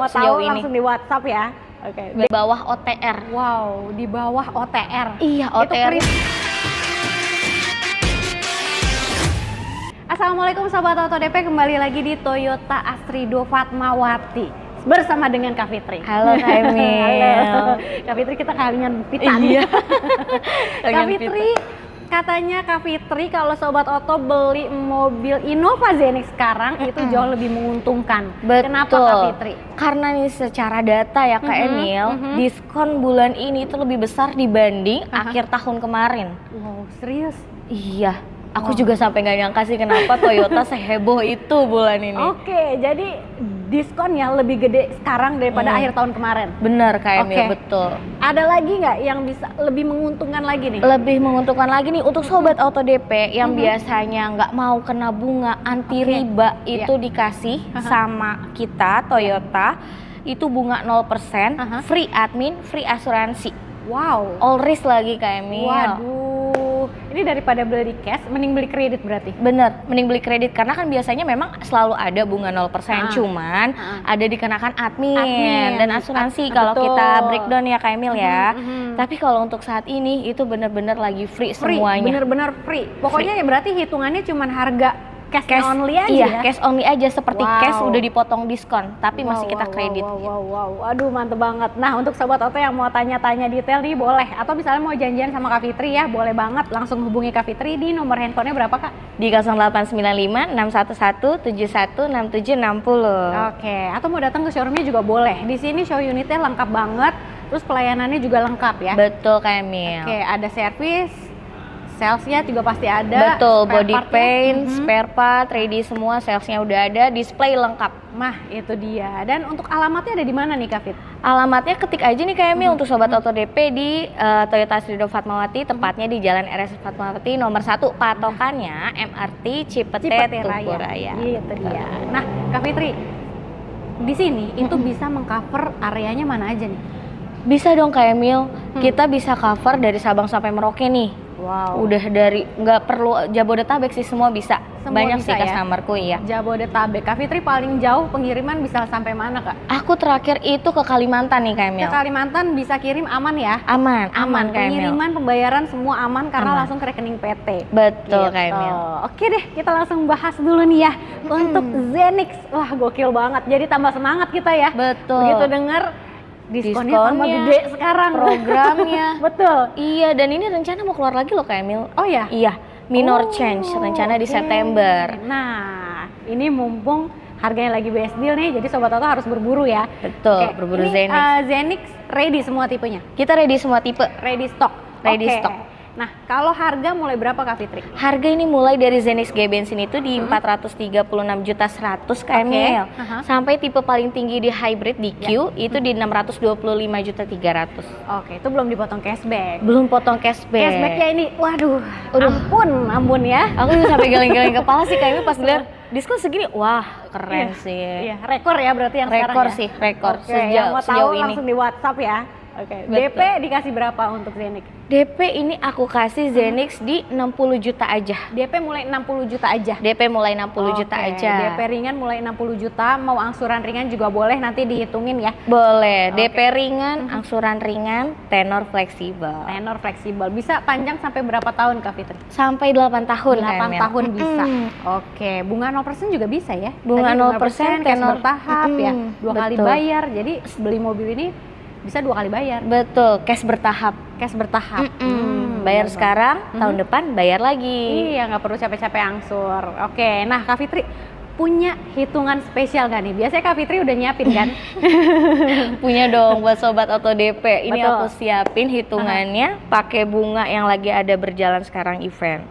mau tahu langsung di WhatsApp ya. Oke. Di bawah OTR. Wow, di bawah OTR. Iya, OTR. Assalamualaikum Sobat Auto DP, kembali lagi di Toyota Astrido Fatmawati bersama dengan Kak Fitri. Halo Kak Emil. Halo. Kak Fitri, kita kalian pitan. Iya. Kak Fitri, katanya Kak Fitri kalau Sobat Auto beli mobil Innova Zenix sekarang itu jauh lebih menguntungkan. Betul. Kenapa Kak Fitri? Karena nih secara data ya Kak Emil, diskon bulan ini itu lebih besar dibanding akhir tahun kemarin. Wow, serius? Iya. Aku juga sampai nggak nyangka sih kenapa Toyota seheboh itu bulan ini. Oke, jadi diskonnya lebih gede sekarang daripada akhir tahun kemarin. Bener Kak Emil, betul. Ada lagi nggak yang bisa lebih menguntungkan lagi nih? Lebih menguntungkan lagi nih untuk Sobat Auto DP yang biasanya nggak mau kena bunga anti riba itu dikasih sama kita Toyota. Itu bunga 0%, free admin, free asuransi. Wow. All risk lagi Kak Emil. Waduh, ini daripada beli cash, mending beli kredit berarti? Bener, mending beli kredit karena kan biasanya memang selalu ada bunga 0%, cuman ada dikenakan admin dan asuransi kalau kita breakdown ya Kak Emil ya. Tapi kalau untuk saat ini itu bener-bener lagi free semuanya. Bener-bener free. Pokoknya ya berarti hitungannya cuman harga cash only aja ya? Cash only aja, seperti cash udah dipotong diskon, tapi masih kita kredit. Wow, aduh mantep banget. Nah untuk Sobat Auto yang mau tanya-tanya detail nih boleh, atau misalnya mau janjian sama Kak Fitri ya, boleh banget langsung hubungi Kak Fitri di nomor handphonenya berapa Kak? Di 0895 611 716760. Oke, atau mau datang ke showroomnya juga boleh. Di sini show unitnya lengkap banget, terus pelayanannya juga lengkap ya? Betul Kak Emil. Oke, ada servis, salesnya juga pasti ada. Betul, body paint, spare part, ready semua, salesnya udah ada, display lengkap. Mah, itu dia. Dan untuk alamatnya ada di mana nih Kak Fit? Alamatnya ketik aja nih Kak Emil untuk Sobat Auto DP di Toyota Astrido Fatmawati, tepatnya di Jalan RS Fatmawati nomor 1, patokannya MRT Cipete Tugu Raya. Itu dia. Nah, Kak Fitri, di sini itu bisa mengcover areanya mana aja nih? Bisa dong Kak Emil, kita bisa cover dari Sabang sampai Merauke nih. Wow. Udah dari, nggak perlu Jabodetabek sih, semua bisa. Banyak bisa sih ya? customerku ya. Jabodetabek. Kak Fitri paling jauh pengiriman bisa sampai mana Kak? Aku terakhir itu ke Kalimantan nih Kak Emil. Ke Kalimantan bisa kirim aman ya? Aman Kak Emil. Pengiriman, pembayaran semua aman karena langsung ke rekening PT. Betul Kak Emil. Oke deh, kita langsung bahas dulu nih ya. Untuk Zenix, wah gokil banget. Jadi tambah semangat kita ya. Betul. Begitu denger diskonnya tambah gede sekarang. Programnya. Betul. Iya, dan ini rencana mau keluar lagi loh Kak Emil. Oh ya? Iya, minor change rencana di September. Nah, ini mumpung harganya lagi best deal nih, jadi Sobat Auto harus berburu ya. Betul, berburu ini, Zenix. Zenix ready semua tipenya? Kita ready semua tipe. Ready stock? Ready stock. Nah, kalau harga mulai berapa Kak Fitri? Harga ini mulai dari Zenix G bensin itu di 436.100.000 Kak Emil. Sampai tipe paling tinggi di hybrid di Q itu di 625.300.000. Oke, itu belum dipotong cashback. Belum potong cashback. Cashbacknya ini, waduh, ampun ya. Aku juga sampai geleng-geleng kepala sih Kak Emil pas lihat diskon segini. Wah, keren sih. Iya, rekor ya berarti yang sekarang ya? Rekor yang mau tahu ini. langsung di WhatsApp ya. Oke, DP dikasih berapa untuk Zenix? DP ini aku kasih Zenix di 60 juta aja. DP mulai 60 juta aja? DP mulai 60 juta aja. DP ringan mulai 60 juta, mau angsuran ringan juga boleh, nanti dihitungin ya? Boleh, DP ringan, angsuran ringan, tenor fleksibel. Tenor fleksibel, bisa panjang sampai berapa tahun Kak Fitri? Sampai 8 tahun. 8 tahun bisa? Oke, bunga 0% juga bisa ya? Bunga 0%, tenor bertahap ya? 2 kali bayar, jadi beli mobil ini bisa 2 kali bayar. Betul, cash bertahap. Cash bertahap. Bayar sekarang, tahun depan bayar lagi. Iya, nggak perlu capek-capek angsur. Oke, nah Kak Fitri punya hitungan spesial nggak nih? Biasanya Kak Fitri udah nyiapin kan? Punya dong buat Sobat Auto DP. Ini aku siapin hitungannya pakai bunga yang lagi ada berjalan sekarang event.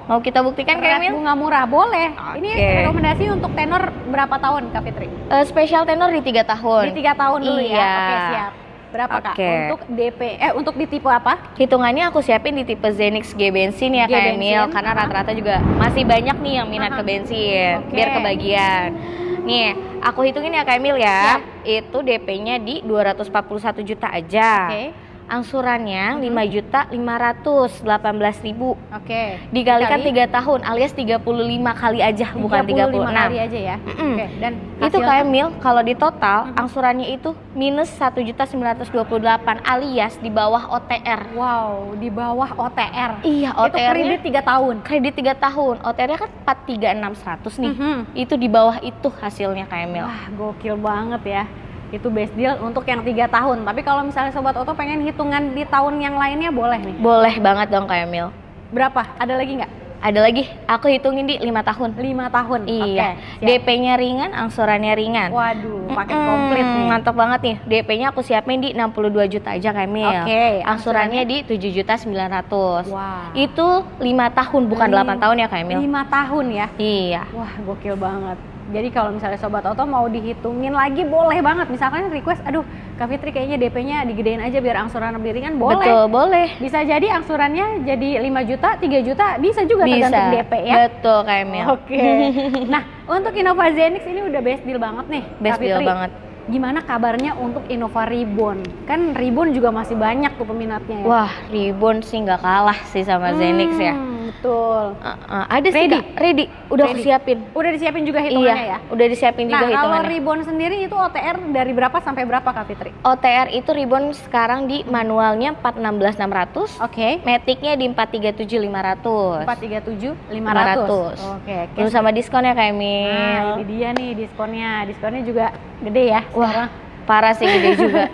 Mau kita buktikan Kak Emil? Bunga murah, boleh. Ini rekomendasi untuk tenor berapa tahun Kak Fitri? Spesial tenor di 3 tahun. Di 3 tahun dulu ya? Iya. Oke, siap. Berapa Kak? Untuk DP, untuk di tipe apa? Hitungannya aku siapin di tipe Zenix G bensin ya Kak Emil. Karena rata-rata juga masih banyak nih yang minat ke bensin. Biar kebagian. Nih, aku hitungin ya Kak Emil ya. Itu DP-nya di 241 juta aja. angsurannya 5.518.000. Oke. Dikalikan 3 tahun alias 35 kali aja, bukan 36 kali aja ya. Oke, dan itu hasilnya? Kak Emil, kalau di total angsurannya itu minus 1.928 alias di bawah OTR. Wow, di bawah OTR. Iya, Itu OTR-nya kredit 3 tahun. kredit 3 tahun. OTR-nya kan 43600 nih. Mhm. Itu di bawah itu hasilnya Kak Emil. Wah, gokil banget ya. Itu best deal untuk yang 3 tahun. Tapi kalau misalnya Sobat Oto pengen hitungan di tahun yang lainnya boleh nih. Boleh banget dong Kak Emil. Berapa? Ada lagi nggak? Ada lagi, aku hitungin di 5 tahun. 5 tahun. Iya, Oke, siap. DP-nya ringan, angsurannya ringan. Waduh, paket komplit nih. Mantap banget nih. DP-nya aku siapin di 62 juta aja Kak Emil. Oke, Angsurannya di 7.900.000. Wah. Itu 5 tahun bukan 8 tahun ya Kak Emil. 5 tahun ya. Iya. Wah, gokil banget. Jadi kalau misalnya Sobat Oto mau dihitungin lagi boleh banget. Misalkan request, aduh Kak Fitri kayaknya DP-nya digedein aja biar angsuran lebih ringan, boleh. Betul, boleh. Bisa jadi angsurannya jadi 5 juta, 3 juta, bisa juga Bisa. tergantung DP ya. Betul Kak Emil. Oke. Nah, untuk Innova Zenix ini udah best deal banget nih, Best Kak deal Fitri. banget. Gimana kabarnya untuk Innova Reborn? Kan Reborn juga masih banyak tuh peminatnya ya. Wah, Reborn sih nggak kalah sih sama Zenix ya. Betul. Ada sih Ready? Kak, ready. Udah aku Ready. siapin. Udah disiapin juga hitungannya Iya, ya? udah disiapin Nah, juga kalau hitungannya. Reborn sendiri itu OTR dari berapa sampai berapa Kak Fitri? OTR itu Reborn sekarang di manualnya 416.600. Oke. Matic-nya di 437.500. 437.500. Oke. Belum sama diskon ya Kak Emil. Nah, ini dia nih diskonnya. Diskonnya juga gede ya sekarang. Parah sih gede juga.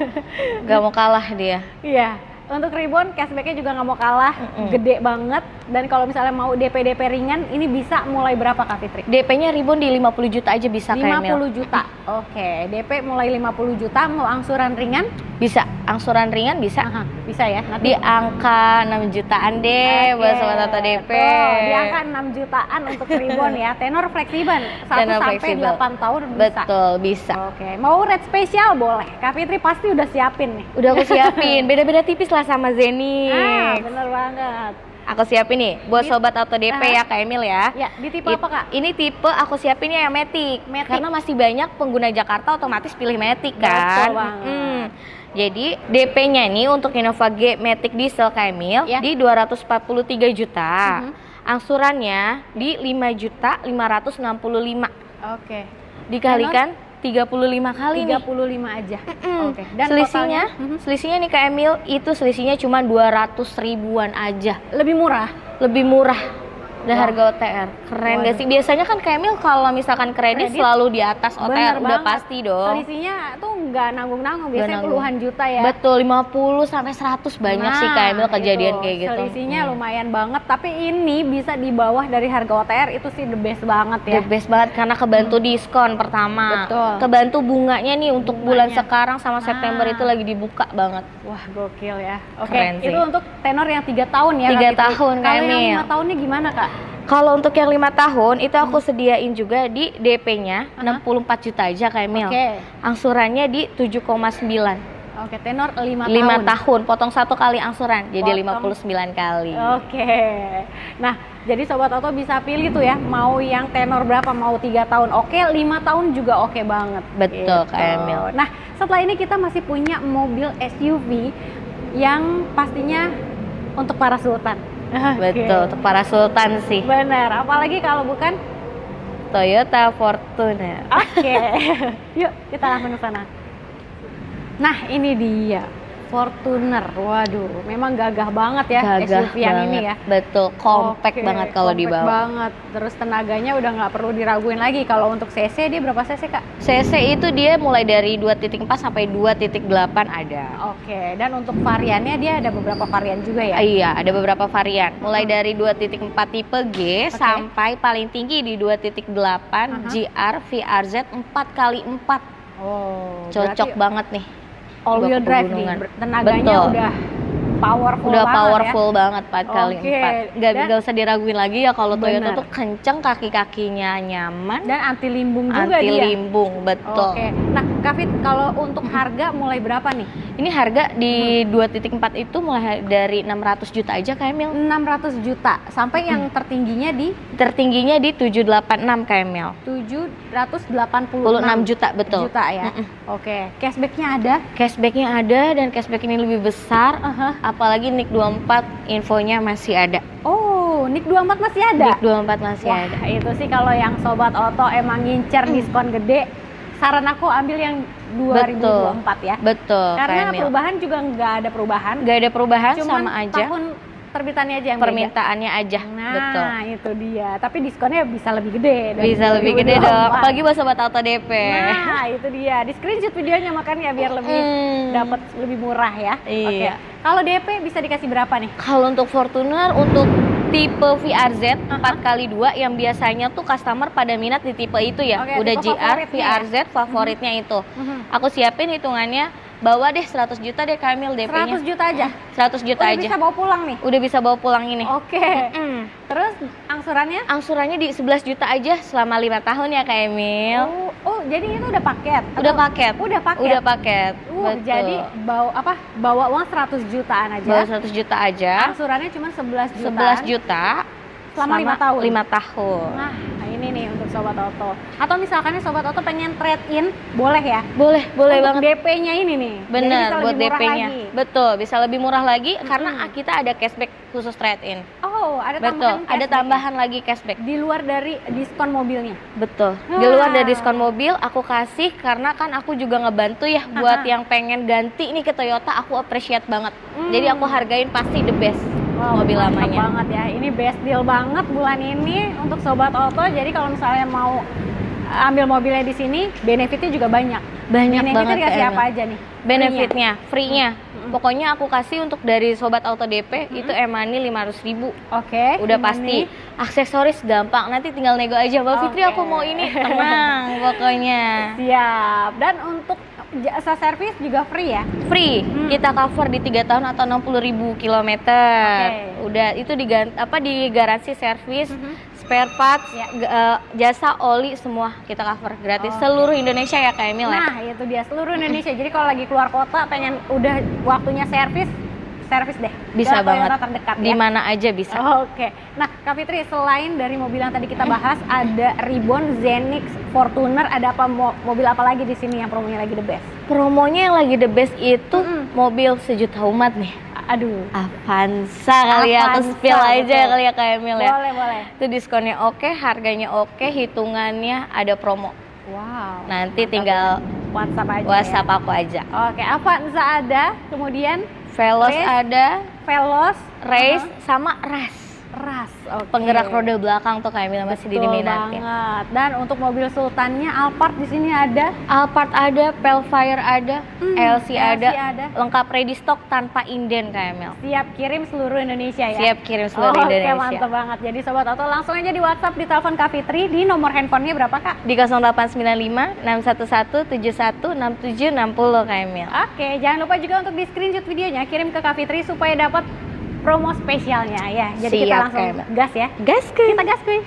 Gak mau kalah dia. Iya. Untuk Reborn cashback-nya juga nggak mau kalah, gede banget. Dan kalau misalnya mau DP ringan, ini bisa mulai berapa Kak Fitri? DP-nya Reborn di 50 juta aja bisa Kak Emil. 50 juta. Oke, DP mulai 50 juta, mau angsuran ringan? Bisa, angsuran ringan bisa. Aha, bisa ya. Nanti Di angka 6 jutaan deh buat Sobat Oto DP. Tuh, di angka 6 jutaan untuk Reborn ya. Tenor fleksibel, 1 Tenor sampai fleksibel. 8 tahun bisa. Betul, bisa. Oke, mau rate spesial boleh. Kak Fitri pasti udah siapin nih. Udah aku siapin, beda-beda tipis lah sama Zenix. Bener banget. Aku siapin nih buat Sobat Auto DP ya Kak Emil ya. Ya, di tipe apa Kak? Ini tipe aku siapinnya yang Matic. Matic. Karena masih banyak pengguna Jakarta otomatis pilih Matic kan. Betul banget. Jadi DP-nya nih untuk Innova G Matic Diesel Kak Emil Ya. di 243 juta. Angsurannya di 5.565. Oke. Dikalikan 35 kali nih. 35 aja. Oke. Dan Selisihnya, totalnya, selisihnya nih Kak Emil itu selisihnya cuma 200 ribuan aja. lebih murah. Lebih murah dari Wah. harga OTR. Keren gak Waduh. sih? Biasanya kan Kak Emil kalau misalkan kredit selalu di atas OTR, Bener udah banget. pasti dong. Selisihnya tuh nggak nanggung-nanggung, biasanya nanggung. puluhan juta ya. Betul, 50 sampai 100 banyak sih Kak Emil kejadian itu, kayak gitu. Selisihnya lumayan banget, tapi ini bisa di bawah dari harga OTR, itu sih the best banget ya. The best banget karena kebantu diskon pertama. Betul. Kebantu bunganya nih untuk bulan Bunganya. sekarang sama September itu lagi dibuka banget. Wah, gokil ya. Oke, Keren sih. itu untuk tenor yang 3 tahun ya. 3 Kak Fitri. tahun, Kak Kalau yang Emil. 5 tahunnya gimana Kak? Kalau untuk yang 5 tahun itu aku sediain juga di DP-nya 64 juta aja Kak Emil. Oke. Angsurannya di 7,9. Oke, tenor 5 5 tahun. tahun, potong 1 kali angsuran jadi Potong. 59 kali. Oke. Nah, jadi Sobat Auto bisa pilih tuh ya, mau yang tenor berapa, mau 3 tahun oke, 5 tahun juga oke banget. Betul, Kak Emil. Nah, setelah ini kita masih punya mobil SUV yang pastinya untuk para sultan. Oke. Betul, untuk para sultan sih. Benar, apalagi kalau bukan. Toyota Fortuner. Oke. Yuk, kita langsung ke sana. Nah, ini dia Fortuner. Waduh, memang gagah banget ya Gagah SUV yang banget. ini ya. Betul, compact Oke, banget kalau compact dibawa. banget. Terus tenaganya udah nggak perlu diraguin lagi. Kalau untuk CC dia berapa CC Kak? CC itu dia mulai dari 2.4 sampai 2.8 ada. Oke, dan untuk variannya dia ada beberapa varian juga ya? Iya, ada beberapa varian. Mulai dari 2.4 tipe G sampai paling tinggi di 2.8 GR VRZ 4x4. Oh, Cocok berarti banget nih. all wheel buat drive nih. pegunungan. Tenaganya Betul. udah powerful Udah banget powerful banget 4x4. Oke, Gak dan- usah diraguin lagi ya kalau Toyota Bener. tuh kenceng, kaki-kakinya nyaman, ya. Dan anti limbung juga anti dia. limbung, betul. Oke. Nah, Kak Fit, kalau untuk harga mulai berapa nih? Ini harga di 2.4 itu mulai dari 600 juta aja Kak Emil. 600 juta sampai yang tertingginya di Tertingginya di 786 Kak Emil. 786 juta, betul. Juta ya. Oke, cashbacknya ada? Cashbacknya ada dan cashback ini lebih besar. Apalagi NIK 24 infonya masih ada. Oh, NIK 24 masih ada? NIK 24 masih Wah, ada. itu sih kalau yang Sobat Oto emang ngincer diskon gede, saran aku ambil yang 2024 ya. Betul. Karena Kak Emil. perubahan juga nggak ada perubahan. Nggak ada perubahan, Cuman sama aja. tahun terbitannya aja yang Permintaannya aja. Nah, Betul. itu dia. Tapi diskonnya bisa lebih gede. dari Bisa lebih gede 2024. dong. Apalagi buat Sobat Auto DP. Nah, itu dia. Di screenshot videonya makanya biar lebih dapat lebih murah ya. Iya. Oke. Kalau DP bisa dikasih berapa nih? Kalau untuk Fortuner, untuk tipe VRZ 4x2 yang biasanya tuh customer pada minat di tipe itu ya. Oke, Udah tipe GR, favoritnya ya? VRZ favoritnya itu. Aku siapin hitungannya, bawa deh 100 juta deh Kamil DP-nya. 100 juta aja. 100 juta Udah aja. bisa bawa pulang nih. Udah bisa bawa pulang ini. Oke. Terus angsurannya? Angsurannya di 11 juta aja selama 5 tahun ya Kak Emil. Oh, jadi itu udah paket? Udah Atau- paket. Udah paket. Udah paket. Betul. Jadi bawa uang 100 jutaan aja. Bawa 100 juta aja. Angsurannya cuma 11 jutaan. 11 juta Selama 5 tahun. 5 tahun. Nah, ini nih untuk Sobat Oto. Atau misalkan Sobat Oto pengen trade in, boleh ya? Boleh Untuk banget. DP-nya ini nih. Jadi Bener, bisa buat lebih murah DP-nya. lagi. Betul, bisa lebih murah lagi karena kita ada cashback khusus trade-in. Oh, ada Betul, tambahan ada cashback tambahan lagi cashback. ya? Di luar dari diskon mobilnya. Betul. Di luar dari diskon mobil aku kasih karena kan aku juga ngebantu ya buat yang pengen ganti nih ke Toyota, aku appreciate banget. Jadi aku hargain pasti the best mobil Mantap lamanya. banget ya. Ini best deal banget bulan ini untuk Sobat Oto. Jadi kalau misalnya mau ambil mobilnya di sini, benefitnya juga banyak. Banyak Benefitnya banget, dikasih Kak apa Emil. aja nih? Benefitnya, free-nya. Pokoknya aku kasih untuk dari Sobat Auto DP itu e-money 500.000. Oke. Udah gimana pasti. nih? Aksesoris gampang, nanti tinggal nego aja. Mbak Fitri Oke. aku mau ini, tenang pokoknya. Siap. Dan untuk jasa servis juga free ya? Free, kita cover di 3 tahun atau 60.000 kilometer. Oke. Udah itu digaransi servis, spare parts, jasa oli semua kita cover gratis seluruh Indonesia ya Kak Emil ya. Nah, itu dia seluruh Indonesia. Jadi kalau lagi keluar kota pengen udah waktunya servis deh. Bisa Ke banget. Toyota terdekat Di ya. mana aja bisa. Oke. Nah, Kak Fitri, selain dari mobil yang tadi kita bahas, ada Ribbon, Zenix, Fortuner, ada apa mobil apa lagi di sini yang promonya lagi the best? Promonya yang lagi the best itu mobil sejuta umat nih. Aduh. Avanza kali ya, aku Avanza, spill aja betul. kali ya Kak Emil ya. Boleh. Itu diskonnya oke, harganya oke, hitungannya ada promo. Wow. Nanti mantap. tinggal WhatsApp aja. WhatsApp aku aja. Ya? Oke, Avanza ada, kemudian Velos Race, ada, Veloz, Race sama Ras. Ras. Oke. Penggerak roda belakang tuh Kak Emil masih Betul diminatin. banget. Dan untuk mobil sultannya Alphard di sini ada. Alphard ada, Pelfire ada, LC ada, ada. lengkap ready stock tanpa inden Kak Emil. Siap kirim seluruh Indonesia ya. Siap kirim seluruh Indonesia. Oke, mantap banget. Jadi Sobat Oto langsung aja di WhatsApp, di telepon Kak Fitri, di nomor handphonenya berapa Kak? Di 0895 611 71 6760 Kak Emil. Oke, jangan lupa juga untuk di screenshot videonya, kirim ke Kak Fitri supaya dapat promo spesialnya ya. Jadi kita Siap, langsung Kak Emil. gas ya. Gas kuy. Kita gas kuy.